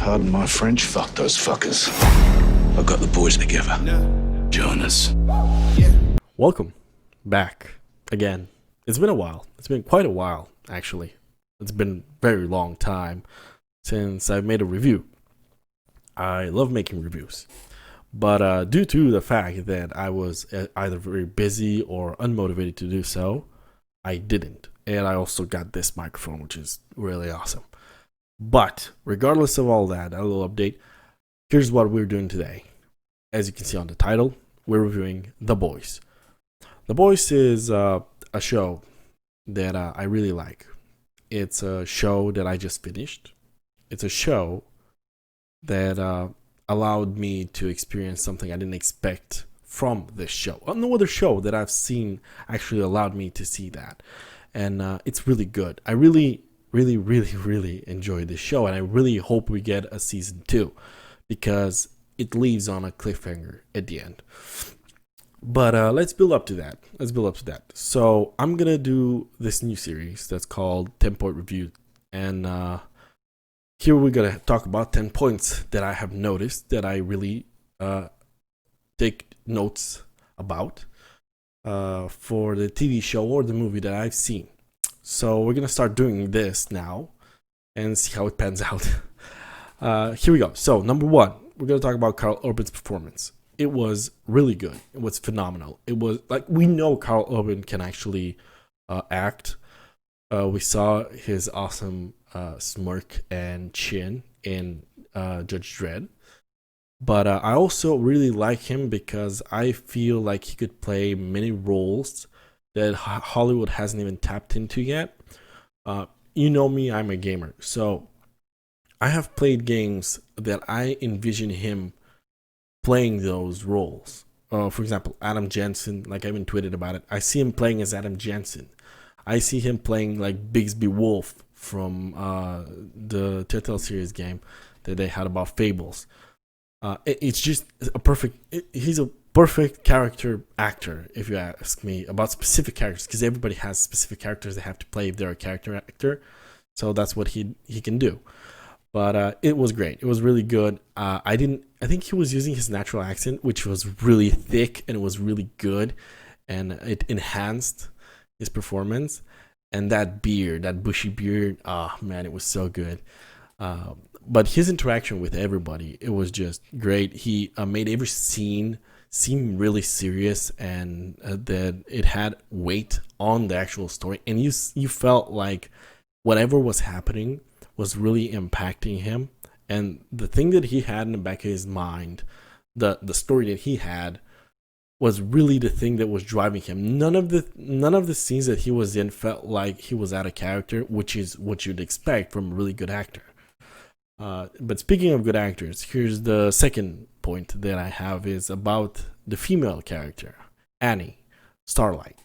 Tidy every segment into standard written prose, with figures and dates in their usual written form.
Pardon my French, fuck those fuckers. I've got the boys together. Join us. Welcome back again. It's been a while. It's been quite a while, actually. It's been a very long time since I've made a review. I love making reviews. But due to the fact that I was either very busy or unmotivated to do so, I didn't. And I also got this microphone, which is really awesome. But regardless of all that, a little update, here's what we're doing today. As you can see on the title, we're reviewing The Boys. The Boys is a show that I really like. It's a show that I just finished. It's a show that allowed me to experience something I didn't expect from this show. No other show that I've seen actually allowed me to see that. And it's really good. I really enjoy this show, and I really hope we get a season 2 because it leaves on a cliffhanger at the end. But let's build up to that. So I'm gonna do this new series that's called 10-point review, and here we're gonna talk about 10 points that I have noticed that I really take notes about for the TV show or the movie that I've seen. So we're gonna start doing this now and see how it pans out. Here we go. So number 1, we're gonna talk about Karl Urban's performance. It was really good. It was phenomenal. It was like, we know Karl Urban can actually act. We saw his awesome smirk and chin in Judge Dredd. But I also really like him because I feel like he could play many roles that Hollywood hasn't even tapped into yet. You know me, I'm a gamer. So I have played games that I envision him playing those roles. For example, Adam Jensen, like I even tweeted about it. I see him playing as Adam Jensen. I see him playing like Bigsby Wolf from the Telltale series game that they had about Fables. It's just a perfect. He's a perfect character actor, if you ask me, about specific characters, because everybody has specific characters they have to play if they're a character actor. So that's what he can do. But it was great. It was really good. I think he was using his natural accent, which was really thick and it was really good, and it enhanced his performance. And that beard, that bushy beard, man, it was so good. But his interaction with everybody, it was just great. He made every scene seem really serious, and that it had weight on the actual story. And you felt like whatever was happening was really impacting him. And the thing that he had in the back of his mind, the story that he had, was really the thing that was driving him. None of the scenes that he was in felt like he was out of character, which is what you'd expect from a really good actor. But speaking of good actors, here's the second point that I have is about the female character, Annie, Starlight.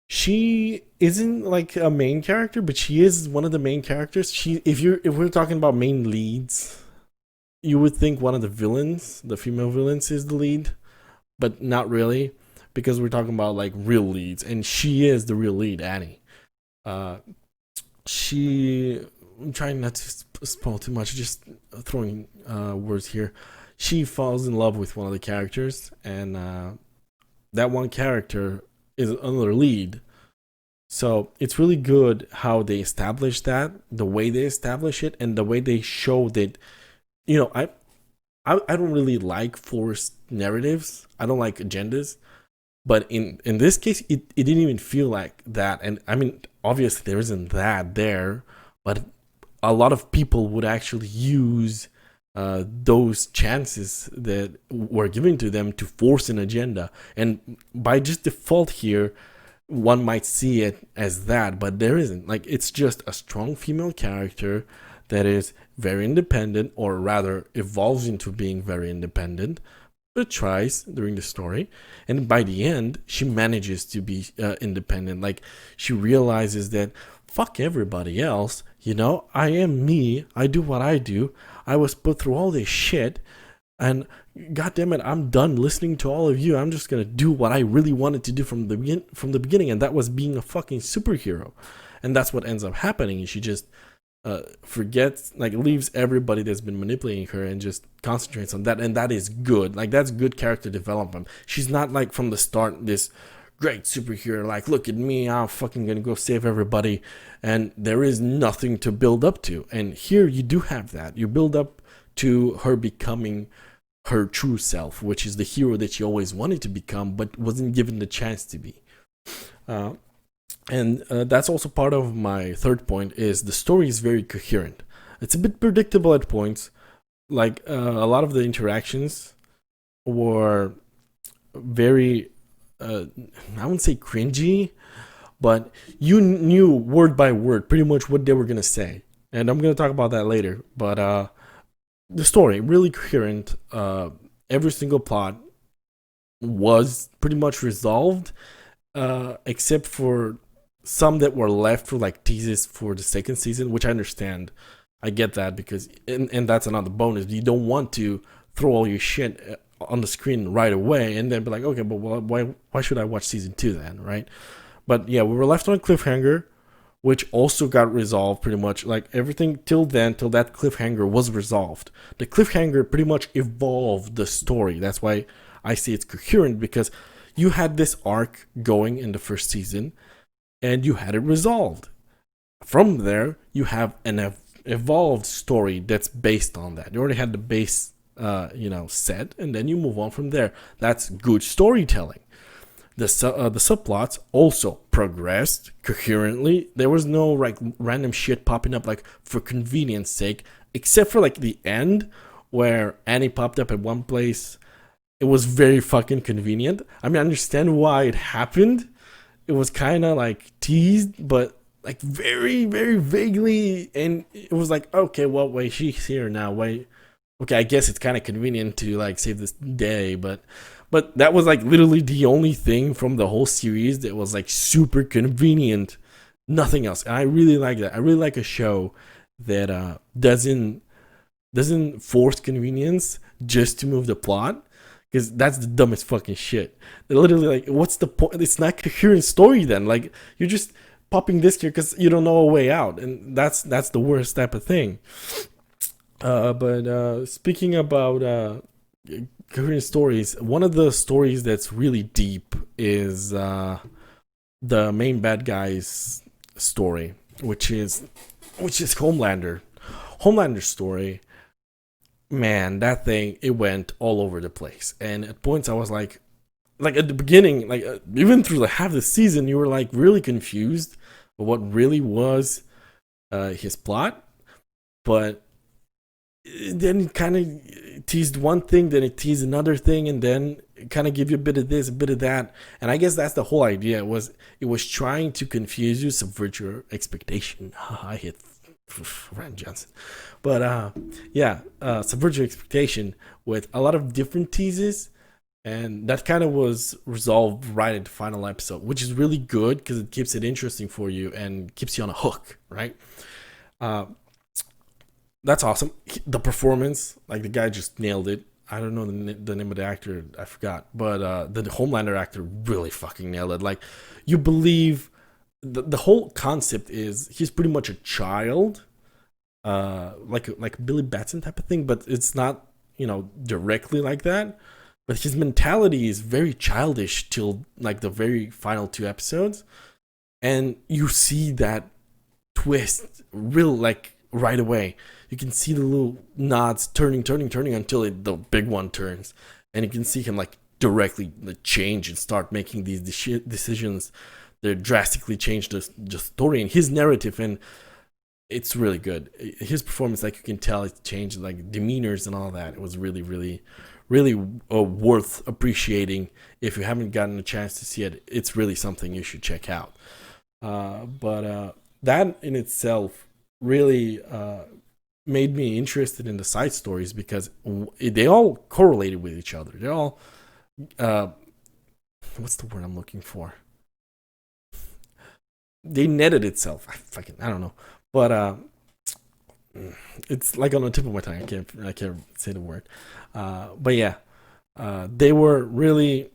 She isn't like a main character, but she is one of the main characters. If we're talking about main leads, you would think one of the villains, the female villains, is the lead, but not really, because we're talking about like real leads, and she is the real lead, Annie. I'm trying not to spoil too much, just throwing words here. She falls in love with one of the characters, and that one character is another lead. So it's really good how they establish that, the way they establish it, and the way they show that. You know, I don't really like forced narratives. I don't like agendas. But in this case, it didn't even feel like that. And I mean, obviously there isn't that there, but a lot of people would actually use those chances that were given to them to force an agenda. And by just default here, one might see it as that, but there isn't. Like, it's just a strong female character that is very independent, or rather evolves into being very independent, but tries during the story. And by the end, she manages to be independent. Like, she realizes that fuck everybody else, you know, I am me, I do what I do, I was put through all this shit, and god damn it, I'm done listening to all of you. I'm just gonna do what I really wanted to do from the beginning, and that was being a fucking superhero. And that's what ends up happening. She just forgets, like leaves everybody that's been manipulating her and just concentrates on that, and that is good. Like that's good character development. She's not like from the start this great superhero, like look at me, I'm fucking gonna go save everybody, and there is nothing to build up to. And here you do have that. You build up to her becoming her true self, which is the hero that she always wanted to become but wasn't given the chance to be. And that's also part of my third point, is the story is very coherent. It's a bit predictable at points. Like a lot of the interactions were very, I wouldn't say cringy, but you knew word by word pretty much what they were going to say. And I'm going to talk about that later. But the story, really coherent. Every single plot was pretty much resolved, except for some that were left for like teases for the second season, which I understand. I get that, because and that's another bonus. You don't want to throw all your shit on the screen right away and then be like, okay, but why should I watch season 2 then, right? But yeah, we were left on a cliffhanger, which also got resolved pretty much. Like everything till then, till that cliffhanger was resolved. The cliffhanger pretty much evolved the story. That's why I say it's coherent, because you had this arc going in the first season and you had it resolved. From there, you have an evolved story that's based on that. You already had the base, set, and then you move on from there. That's good storytelling. The subplots also progressed coherently. There was no like random shit popping up like for convenience sake, except for like the end where Annie popped up at one place. It was very fucking convenient. I mean, I understand why it happened. It was kind of like teased, but like very, very vaguely. And it was like, okay, well, wait, she's here now. Wait, okay, I guess it's kind of convenient to like save this day, but that was like literally the only thing from the whole series that was like super convenient. Nothing else. And I really like that. I really like a show that doesn't force convenience just to move the plot, because that's the dumbest fucking shit. They're literally like, what's the point? It's not a coherent story then. Like, you're just popping this here because you don't know a way out, and that's the worst type of thing. But speaking about coherent stories, one of the stories that's really deep is the main bad guy's story, which is Homelander. Homelander's story. Man, that thing, it went all over the place. And at points I was like at the beginning, like even through the half the season, you were like really confused of what really was his plot. But then it kind of teased one thing, then it teased another thing, and then it kind of give you a bit of this, a bit of that. And I guess that's the whole idea. It was trying to confuse you, subvert your expectation. I hit Ryan Johnson. But subvert your expectation with a lot of different teases, and that kind of was resolved right at the final episode, which is really good because it keeps it interesting for you and keeps you on a hook, right? That's awesome. The performance, like the guy just nailed it. I don't know the name of the actor, I forgot, but the Homelander actor really fucking nailed it. Like, you believe the whole concept is he's pretty much a child, like Billy Batson type of thing, but it's not, directly like that. But his mentality is very childish till like the very final 2 episodes, and you see that twist real like right away. You can see the little nods turning until the big one turns, and you can see him like directly change and start making these decisions that drastically change the story and his narrative, and it's really good. His performance, like you can tell, it changed like demeanors and all that. It was really, really, really worth appreciating. If you haven't gotten a chance to see it, it's really something you should check out. But that in itself really made me interested in the side stories, because they all correlated with each other. They're all what's the word I'm looking for? They netted itself. I don't know, but it's like on the tip of my tongue. I can't say the word. But yeah, they were really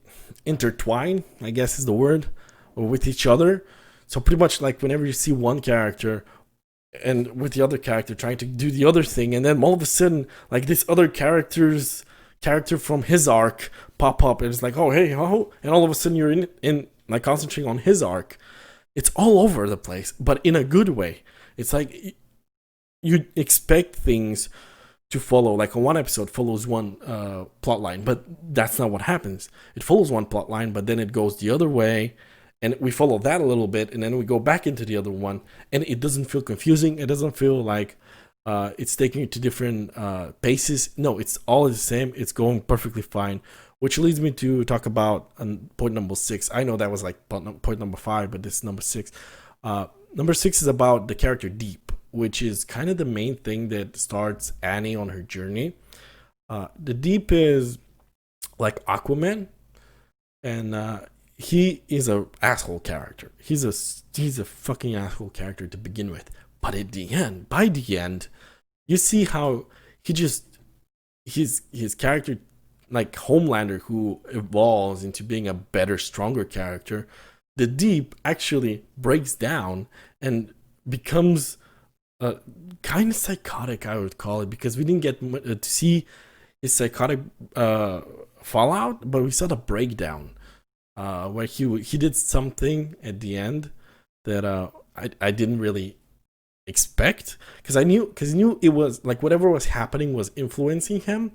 intertwined, I guess is the word, with each other. So pretty much like whenever you see one character, and with the other character trying to do the other thing, and then all of a sudden, like this other character from his arc pop up, and it's like, oh hey, oh, and all of a sudden you're in like concentrating on his arc. It's all over the place, but in a good way. It's like you expect things to follow, like a one episode follows one plot line, but that's not what happens. It follows one plot line, but then it goes the other way, and we follow that a little bit, and then we go back into the other one, and it doesn't feel confusing. It doesn't feel like it's taking you to different paces. No, it's all the same. It's going perfectly fine, which leads me to talk about point number 6. I know that was like point number 5, but this is number 6. Number 6 is about the character Deep, which is kind of the main thing that starts Annie on her journey. The Deep is like Aquaman, and he is a asshole character. He's a fucking asshole character to begin with. But at the end, by the end, you see how his character, like Homelander, who evolves into being a better, stronger character. The Deep actually breaks down and becomes kind of psychotic, I would call it, because we didn't get to see his psychotic fallout, but we saw the breakdown where he did something at the end that I didn't really expect, because I knew it was like whatever was happening was influencing him,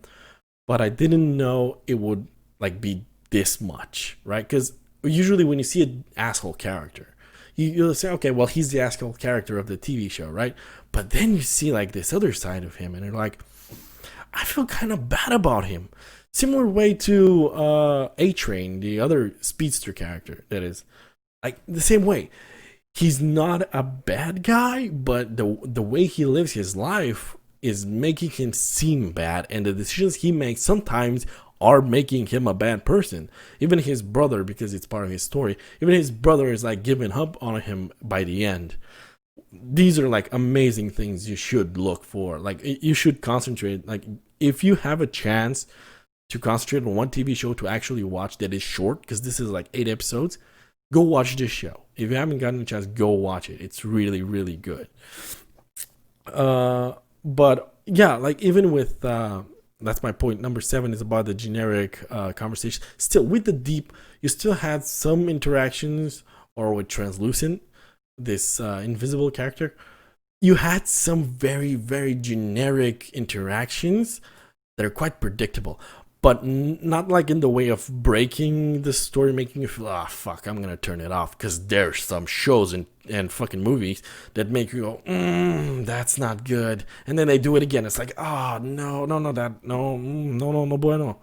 but I didn't know it would like be this much, right? Because usually when you see an asshole character, you'll say, okay, well, he's the asshole character of the TV show, right? But then you see like this other side of him, and you're like, I feel kind of bad about him. Similar way to A-Train, the other speedster character, that is. Like, the same way. He's not a bad guy, but the way he lives his life is making him seem bad, and the decisions he makes sometimes are making him a bad person. Even his brother, because it's part of his story, even his brother is like giving up on him by the end. These are like amazing things you should look for. Like, you should concentrate. Like, if you have a chance to concentrate on one TV show to actually watch that is short, because this is like 8 episodes, go watch this show. If you haven't gotten a chance, go watch it. It's really, really good. But yeah, like even with that's my point. Number 7 is about the generic conversation. Still, with the Deep, you still had some interactions, or with Translucent, this invisible character. You had some very, very generic interactions that are quite predictable, but not like in the way of breaking the story, making you feel, fuck, I'm gonna turn it off. Because there's some shows and fucking movies that make you go, that's not good, and then they do it again. It's like, no, bueno.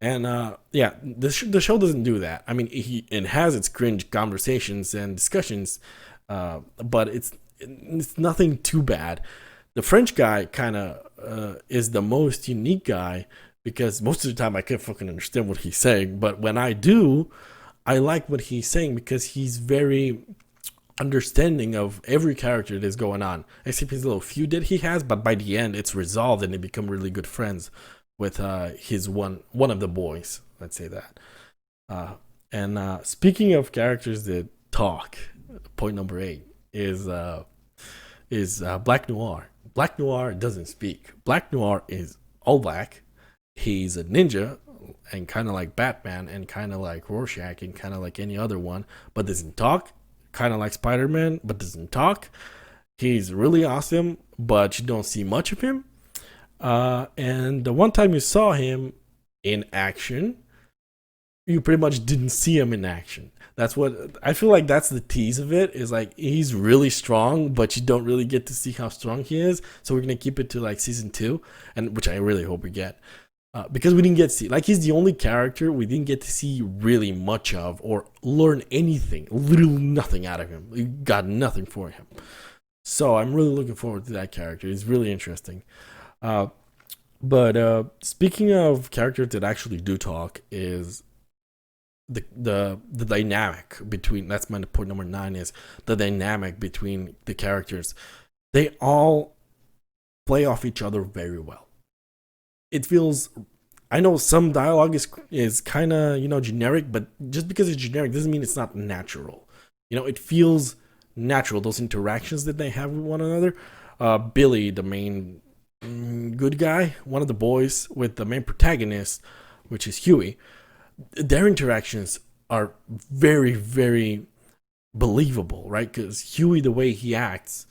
And yeah, the show doesn't do that. I mean, it has its cringe conversations and discussions, but it's nothing too bad. The French guy kind of is the most unique guy, because most of the time I can't fucking understand what he's saying, but when I do, I like what he's saying, because he's very understanding of every character that's going on, except his little feud that he has. But by the end, it's resolved, and they become really good friends with his one of the boys. Let's say that. And speaking of characters that talk, point number 8 is Black Noir. Black Noir doesn't speak. Black Noir is all black. He's a ninja, and kind of like Batman, and kind of like Rorschach, and kind of like any other one, but doesn't talk. Kind of like Spider-Man, but doesn't talk. He's really awesome, but you don't see much of him. And the one time you saw him in action, you pretty much didn't see him in action. That's what I feel like. That's the tease of it, is like he's really strong, but you don't really get to see how strong he is. So we're gonna keep it to like season 2, and which I really hope we get. Because we didn't get to see, like, he's the only character we didn't get to see really much of, or learn anything, literally nothing out of him. We got nothing for him. So I'm really looking forward to that character. He's really interesting. But speaking of characters that actually do talk, is the dynamic between, that's my point number 9, is the dynamic between the characters. They all play off each other very well. It feels, I know some dialogue is kind of, generic, but just because it's generic doesn't mean it's not natural. It feels natural, those interactions that they have with one another. Billy, the main good guy, one of the boys with the main protagonist, which is Hughie, their interactions are very, very believable, right? Because Hughie, the way he acts,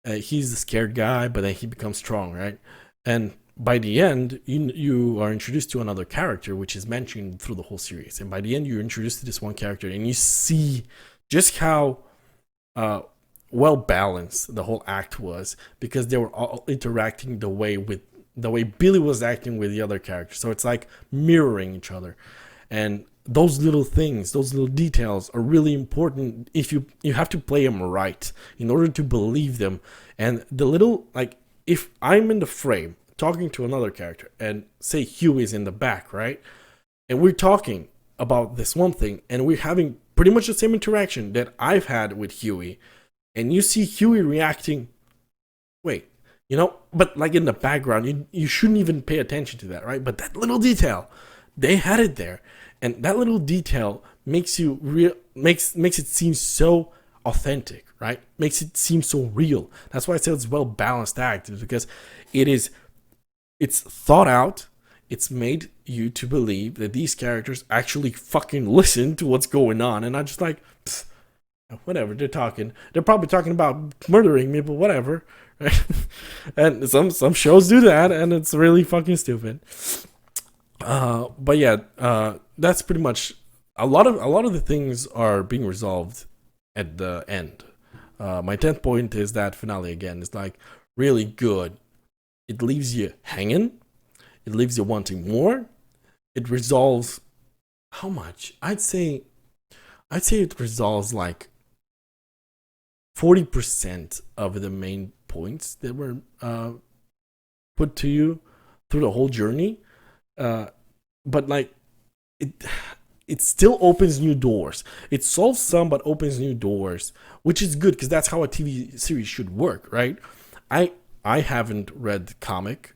he's the scared guy, but then he becomes strong, right? And by the end, you are introduced to another character, which is mentioned through the whole series. And by the end, you're introduced to this one character, and you see just how well balanced the whole act was, because they were all interacting the way Billy was acting with the other characters. So it's like mirroring each other, and those little things, those little details are really important. If you have to play them right in order to believe them. And the little, like, if I'm in the frame talking to another character and say Hughie's in the back, right, and we're talking about this one thing and we're having pretty much the same interaction that I've had with Hughie, and you see Hughie reacting, wait, but like in the background, you shouldn't even pay attention to that, right? But that little detail, they had it there, and that little detail makes it seem so authentic, right? Makes it seem so real. That's why I say it's well balanced act, because it's thought out. It's made you to believe that these characters actually fucking listen to what's going on, and not just like, whatever they're talking. They're probably talking about murdering me, but whatever. Right? And some shows do that, and it's really fucking stupid. But yeah, that's pretty much a lot of the things are being resolved at the end. My 10th point is that finale again is like really good. It leaves you hanging. It leaves you wanting more. It resolves how much? I'd say it resolves like 40% of the main points that were put to you through the whole journey. But like it still opens new doors. It solves some, but opens new doors, which is good because that's how a TV series should work, right? I haven't read the comic.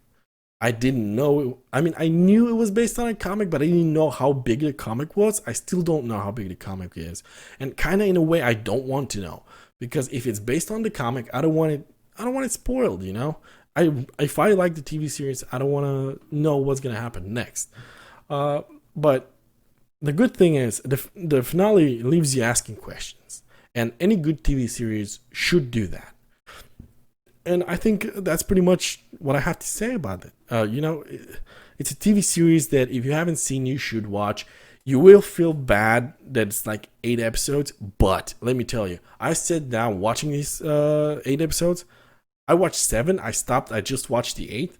I didn't know. I mean, I knew it was based on a comic, but I didn't know how big the comic was. I still don't know how big the comic is, and kind of in a way, I don't want to know, because if it's based on the comic, I don't want it spoiled. If I like the TV series, I don't want to know what's gonna happen next. But the good thing is the finale leaves you asking questions, and any good TV series should do that. And I think that's pretty much what I have to say about it. It's a TV series that if you haven't seen, you should watch. You will feel bad that it's like 8 episodes, but let me tell you, I sat down watching these 8 episodes. I watched 7. I stopped. I just watched the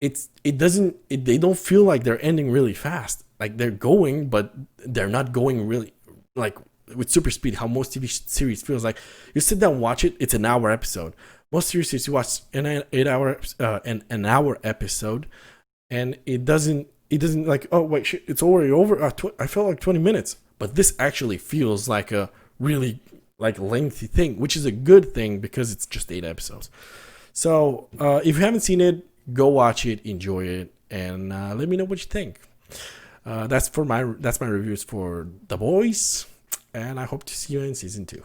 8th. They don't feel like they're ending really fast. Like they're going, but they're not going really like with super speed. How most TV series feels like. You sit down, watch it. It's an hour episode. Most series you watch an 8 hour an hour episode, and it doesn't like, oh wait, shit, it's already over. I felt like 20 minutes, but this actually feels like a really like lengthy thing, which is a good thing because it's just 8 episodes. So if you haven't seen it, go watch it, enjoy it, and let me know what you think. That's my reviews for The Boys, and I hope to see you in season 2.